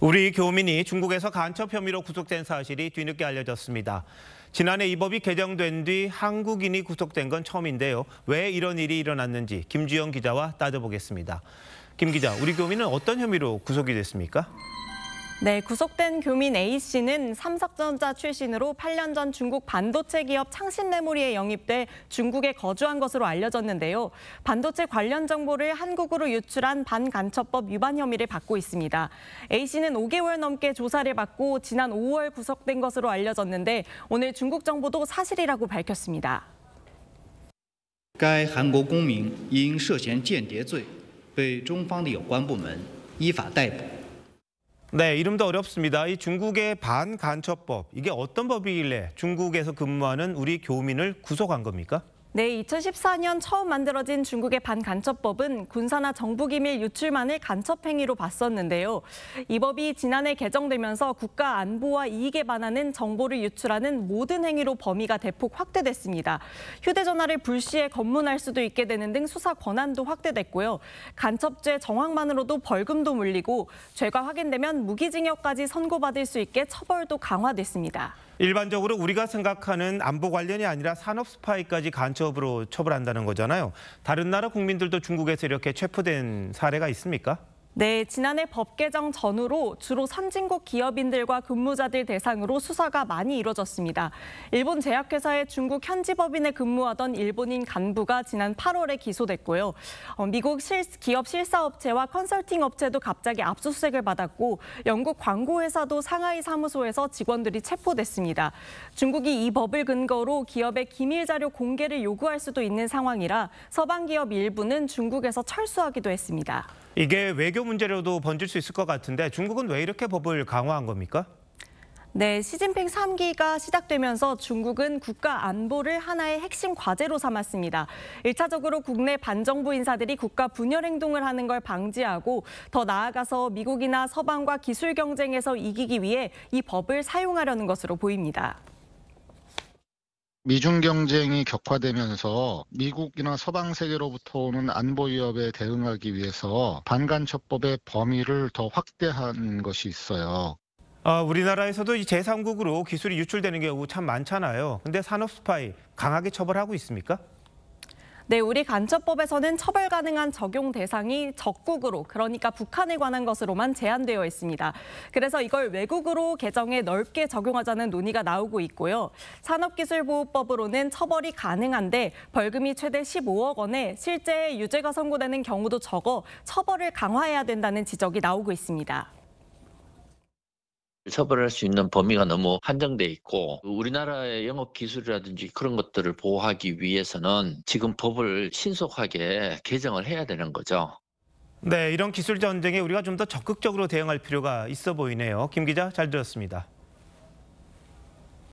우리 교민이 중국에서 간첩 혐의로 구속된 사실이 뒤늦게 알려졌습니다. 지난해 이 법이 개정된 뒤 한국인이 구속된 건 처음인데요. 왜 이런 일이 일어났는지 김주영 기자와 따져보겠습니다. 김 기자, 우리 교민은 어떤 혐의로 구속이 됐습니까? 네, 구속된 교민 A씨는 삼성전자 출신으로 8년 전 중국 반도체 기업 창신메모리에 영입돼 중국에 거주한 것으로 알려졌는데요. 반도체 관련 정보를 한국으로 유출한 반간첩법 위반 혐의를 받고 있습니다. A씨는 5개월 넘게 조사를 받고 지난 5월 구속된 것으로 알려졌는데 오늘 중국 정부도 사실이라고 밝혔습니다. 该韩国公民因涉嫌间谍罪被中方的有关部门依法逮捕。 네, 이름도 어렵습니다. 이 중국의 반간첩법, 이게 어떤 법이길래 중국에서 근무하는 우리 교민을 구속한 겁니까? 네, 2014년 처음 만들어진 중국의 반간첩법은 군사나 정부기밀 유출만을 간첩행위로 봤었는데요. 이 법이 지난해 개정되면서 국가 안보와 이익에 반하는 정보를 유출하는 모든 행위로 범위가 대폭 확대됐습니다. 휴대전화를 불시에 검문할 수도 있게 되는 등 수사 권한도 확대됐고요. 간첩죄 정황만으로도 벌금도 물리고 죄가 확인되면 무기징역까지 선고받을 수 있게 처벌도 강화됐습니다. 일반적으로 우리가 생각하는 안보 관련이 아니라 산업 스파이까지 간첩으로 처벌한다는 거잖아요. 다른 나라 국민들도 중국에서 이렇게 체포된 사례가 있습니까? 네, 지난해 법 개정 전후로 주로 선진국 기업인들과 근무자들 대상으로 수사가 많이 이뤄졌습니다. 일본 제약회사의 중국 현지 법인에 근무하던 일본인 간부가 지난 8월에 기소됐고요. 미국 기업 실사업체와 컨설팅 업체도 갑자기 압수수색을 받았고 영국 광고회사도 상하이 사무소에서 직원들이 체포됐습니다. 중국이 이 법을 근거로 기업의 기밀 자료 공개를 요구할 수도 있는 상황이라 서방 기업 일부는 중국에서 철수하기도 했습니다. 이게 외교 문제로도 번질 수 있을 것 같은데 중국은 왜 이렇게 법을 강화한 겁니까? 네, 시진핑 3기가 시작되면서 중국은 국가 안보를 하나의 핵심 과제로 삼았습니다. 1차적으로 국내 반정부 인사들이 국가 분열 행동을 하는 걸 방지하고 더 나아가서 미국이나 서방과 기술 경쟁에서 이기기 위해 이 법을 사용하려는 것으로 보입니다. 미중 경쟁이 격화되면서 미국이나 서방 세계로부터 오는 안보 위협에 대응하기 위해서 반간첩법의 범위를 더 확대한 것이 있어요. 우리나라에서도 이 제3국으로 기술이 유출되는 경우 참 많잖아요. 근데 산업 스파이 강하게 처벌하고 있습니까? 네, 우리 간첩법에서는 처벌 가능한 적용 대상이 적국으로, 그러니까 북한에 관한 것으로만 제한되어 있습니다. 그래서 이걸 외국으로 개정해 넓게 적용하자는 논의가 나오고 있고요. 산업기술보호법으로는 처벌이 가능한데 벌금이 최대 15억 원에 실제 유죄가 선고되는 경우도 적어 처벌을 강화해야 된다는 지적이 나오고 있습니다. 처벌할 수 있는 범위가 너무 한정돼 있고 우리나라의 영업 기술이라든지 그런 것들을 보호하기 위해서는 지금 법을 신속하게 개정을 해야 되는 거죠. 네, 이런 기술 전쟁에 우리가 좀 더 적극적으로 대응할 필요가 있어 보이네요. 김 기자, 잘 들었습니다.